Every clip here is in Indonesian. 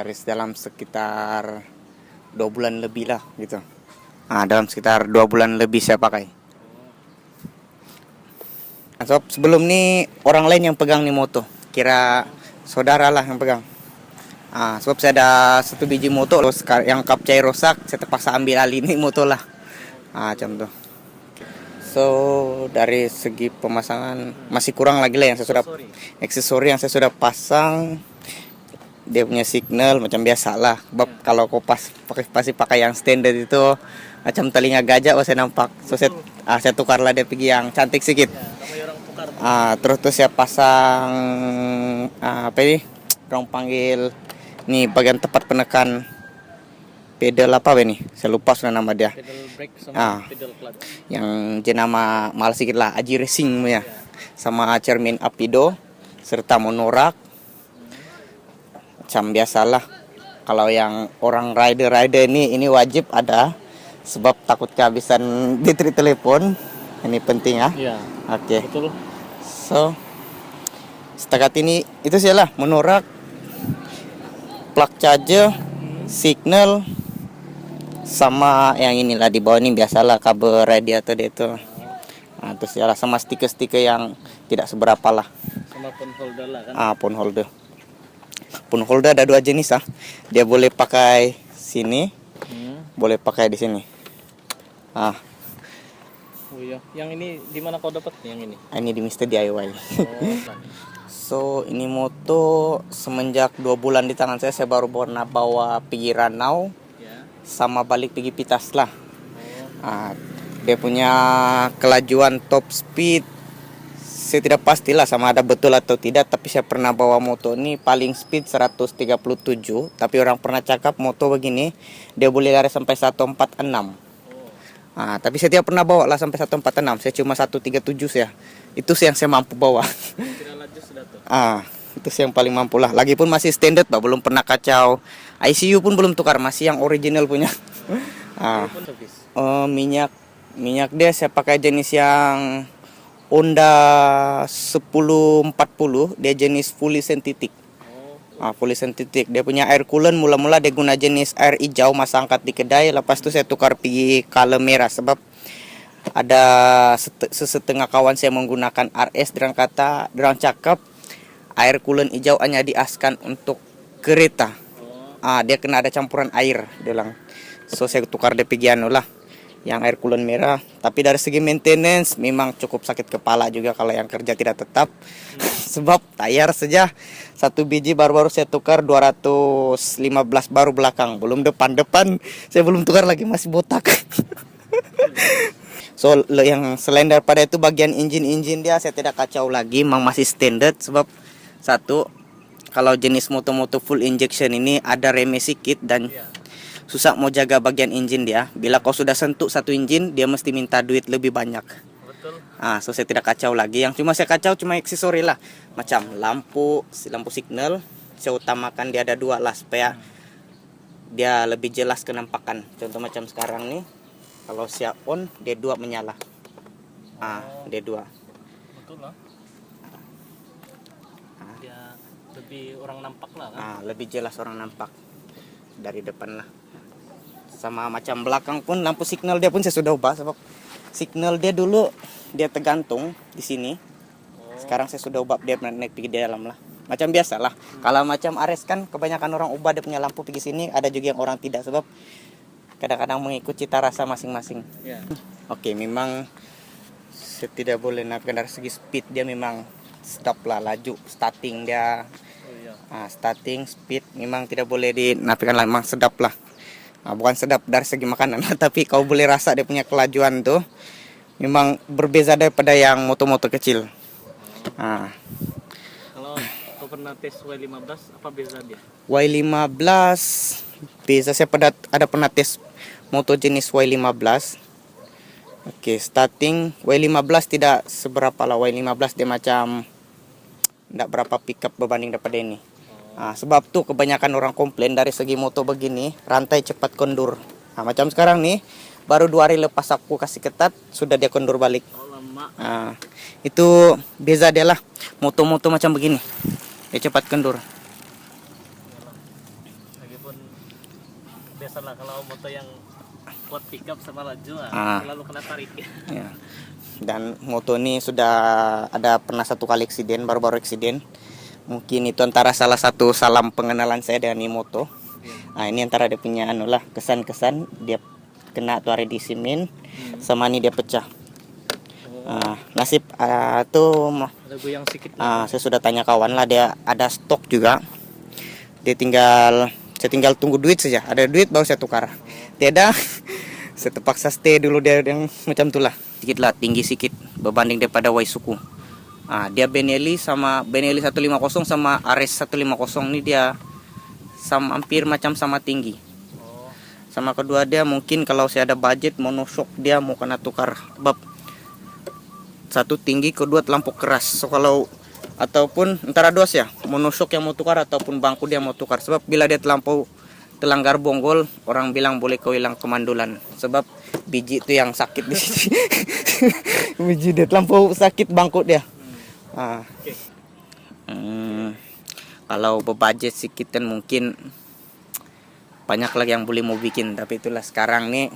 dalam sekitar 2 bulan lebih lah gitu. Dalam sekitar 2 bulan lebih saya pakai. Sob, sebelum ini orang lain yang pegang nih moto, kira saudara lah yang pegang. Sebab saya ada 1 biji moto yang kap cair rusak, saya terpaksa ambil alih ini moto lah. Macam tuh. So dari segi pemasangan masih kurang lagi lah yang saya sudah aksesori yang saya sudah pasang. Dia punya signal macam biasa lah. Sebab kalau kau pasti pakai yang standar itu macam telinga gajah saya nampak. So saya tukar lah dia pergi yang cantik sedikit. Terus saya pasang apa ini? Orang panggil nih bagian tepat penekan pedal apa ini? Saya lupa sudah nama dia. Pedal brake sama pedal clutch. Yang jenama mahal sedikit lah, Aji Racing ya. Sama cermin Apido serta monorak. Macam biasalah. Kalau yang orang rider ini wajib ada, sebab takut kehabisan baterai telepon. Ini penting ya. Iya. Oke. Betul. So setakat ini itu sih lah, monorak, plug charger, signal, sama yang inilah di bawah ini biasalah kabel radiator dia itu. Terus ya sama stiker-stiker yang tidak seberapa lah. Sama phone holder lah kan. Phone holder. Phone holder ada 2 jenis Dia boleh pakai sini, boleh pakai di sini. Oh iya, yang ini di mana kau dapat yang ini? Ini di Mr. DIY. So ini moto semenjak 2 bulan di tangan saya baru pernah bawa pergi Ranau, sama balik pergi Pitas lah. Dia punya kelajuan top speed saya tidak pastilah sama ada betul atau tidak, tapi saya pernah bawa moto ini paling speed 137, tapi orang pernah cakap moto begini dia boleh lari sampai 146. Tapi saya tidak pernah bawa lah sampai 146, saya cuma 137 ya. Itu sih yang saya mampu bawa. Itu sih yang paling mampu lah. Lagipun masih standard Pak, belum pernah kacau. ICU pun belum tukar, masih yang original punya. Minyak dia saya pakai jenis yang Honda 1040, dia jenis fully synthetic. Fully synthetic. Dia punya air coolant mula-mula dia guna jenis air hijau masa angkat di kedai, lepas tu saya tukar pergi color merah sebab ada setengah kawan saya menggunakan RS, dia cakap air coolant hijau hanya diaskan untuk kereta. Dia kena ada campuran air dia bilang. So saya tukar dia pergi lah yang air coolant merah. Tapi dari segi maintenance memang cukup sakit kepala juga kalau yang kerja tidak tetap. Sebab tayar saja 1 biji baru saya tukar 215 baru belakang, belum depan saya belum tukar lagi, masih botak. So yang selain daripada itu bagian engine dia saya tidak kacau lagi, memang masih standard. Sebab satu, kalau jenis moto-moto full injection ini ada remeh sedikit dan susah mau jaga bagian engine dia. Bila kau sudah sentuh satu engine, dia mesti minta duit lebih banyak. Betul. So saya tidak kacau lagi. Yang cuma saya kacau cuma aksesori lah. Macam lampu signal, saya utamakan dia ada 2 lah supaya dia lebih jelas kenampakan. Contoh macam sekarang nih, kalau siap on, dia 2 menyala. Dia 2. Betul lah. Dia lebih orang nampak lah kan. Lebih jelas orang nampak dari depan lah. Sama macam belakang pun lampu signal dia pun saya sudah ubah, sebab signal dia dulu dia tergantung di sini. Sekarang saya sudah ubah dia naik pergi di dalam lah. Macam biasa lah. Kalau macam Ares kan kebanyakan orang ubah dia punya lampu pergi sini, ada juga yang orang tidak, sebab kadang-kadang mengikut cita rasa masing-masing. Oke, memang saya tidak boleh nafikan dari segi speed dia memang stop lah, laju starting dia. Starting speed memang tidak boleh dinafikan lah, memang sedap lah. Bukan sedap dari segi makanan, tapi kau boleh rasa dia punya kelajuan tuh memang berbeza daripada yang moto-moto kecil. Kalau kau pernah tes Y15, apa beza dia? Y15 beza, saya ada pernah tes moto jenis Y15. Oke, starting Y15 tidak seberapa lah. Y15 dia macam tidak berapa pickup berbanding daripada ini. Sebab tuh kebanyakan orang komplain dari segi moto begini rantai cepat kondur. Macam sekarang nih baru 2 hari lepas aku kasih ketat sudah dia kondur balik. Itu beza dia lah. Moto-moto macam begini dia cepat kondur. kuat pickup sama laju Ah. selalu kena tarik. Ya. Dan moto ini sudah ada pernah satu kali eksiden, baru-baru eksiden. Mungkin itu antara salah satu salam pengenalan saya dengan ini moto. Nah, ini antara dia punya anu lah, kesan-kesan dia kena tuh di simen sama ini dia pecah. Nasib tuh Ada goyang sedikit. saya sudah tanya kawan lah, dia ada stok juga. Dia saya tinggal tunggu duit saja. Ada duit baru saya tukar. Tidak, saya terpaksa stay dulu dia yang macam itulah. Sedikit lah tinggi sedikit berbanding daripada Waisuku. Dia Benelli 150 sama Ares 150 ini dia hampir macam sama tinggi. Sama kedua dia mungkin kalau saya ada budget monoshock dia mau kena tukar bab satu tinggi, kedua lampu keras. So kalau ataupun antara dua ya, monoshock yang mau tukar ataupun bangku dia mau tukar. Sebab bila dia telanggar bonggol, orang bilang boleh kau hilang kemandulan. Sebab biji itu yang sakit di sini. Biji dia terlampau sakit bangku dia. Kalau berbudget sedikit kan mungkin banyak lagi yang boleh mau bikin. Tapi itulah sekarang nih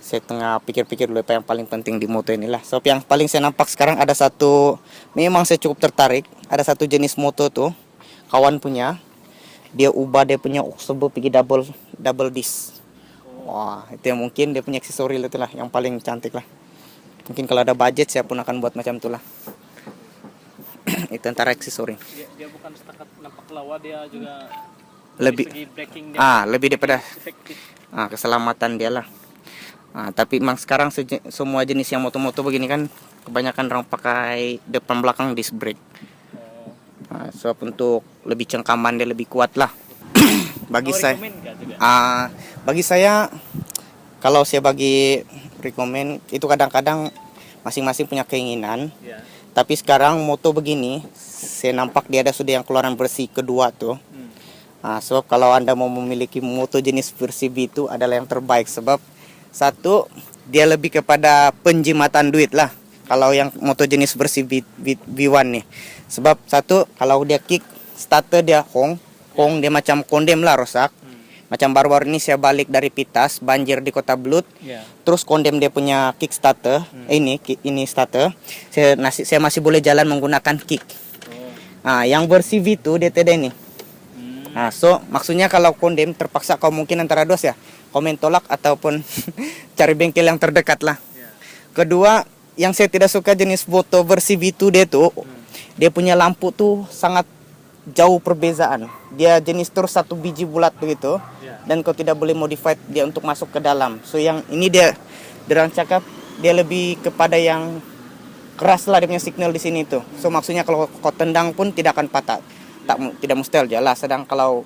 saya tengah pikir-pikir dulu apa yang paling penting di moto inilah. So yang paling saya nampak sekarang ada satu, memang saya cukup tertarik. Ada satu jenis moto tuh kawan punya, dia ubah dia punya oksebo pergi double disc. Wah, itu yang mungkin dia punya aksesori itulah yang paling cantik lah. Mungkin kalau ada budget saya pun akan buat macam itulah. Itu antara aksesori. Dia bukan setakat nampak lawa, dia juga Lebih dari segi braking dia lebih daripada efektif. keselamatan dia lah. Tapi memang sekarang semua jenis yang moto-moto begini kan kebanyakan orang pakai depan belakang disc brake. So untuk lebih cengkaman dia lebih kuat lah. Bagi saya bagi saya kalau saya bagi rekomen itu kadang-kadang masing-masing punya keinginan. Ya. Tapi sekarang moto begini saya nampak dia ada sudah yang keluaran versi kedua tuh. Sebab kalau Anda mau memiliki moto jenis versi B itu adalah yang terbaik. Sebab satu, dia lebih kepada penjimatan duit lah. Kalau yang moto jenis versi B1 nih. Sebab satu, kalau dia kick starter dia hong dia macam kondem lah rosak. Macam baru-baru ini saya balik dari Pitas, banjir di Kota Blut. Terus kondem dia punya kick starter. Ini starter. Saya masih boleh jalan menggunakan kick. Yang versi V2 dia tidak ini. So maksudnya kalau kondem terpaksa kau mungkin antara dua ya, kau main tolak ataupun cari bengkel yang terdekat lah. Kedua, yang saya tidak suka jenis moto versi V2 dia tuh, dia punya lampu tuh sangat jauh perbezaan. Dia jenis terus satu biji bulat begitu, dan kau tidak boleh modified dia untuk masuk ke dalam. So yang ini dia derang cakap dia lebih kepada yang keras lah dia punya signal di sini tuh. So maksudnya kalau kau tendang pun tidak akan patah. Tidak mustahil jelas. Sedang kalau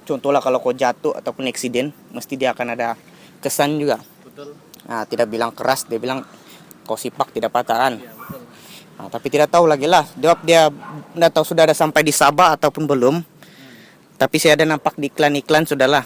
contohlah kalau kau jatuh ataupun eksiden, mesti dia akan ada kesan juga. Betul. Tidak bilang keras, dia bilang kau sipak tidak patahan. Ya, betul. Tapi tidak tahu lagi lah. Jawab dia tidak tahu sudah ada sampai di Sabah ataupun belum. Tapi saya ada nampak di iklan-iklan sudahlah.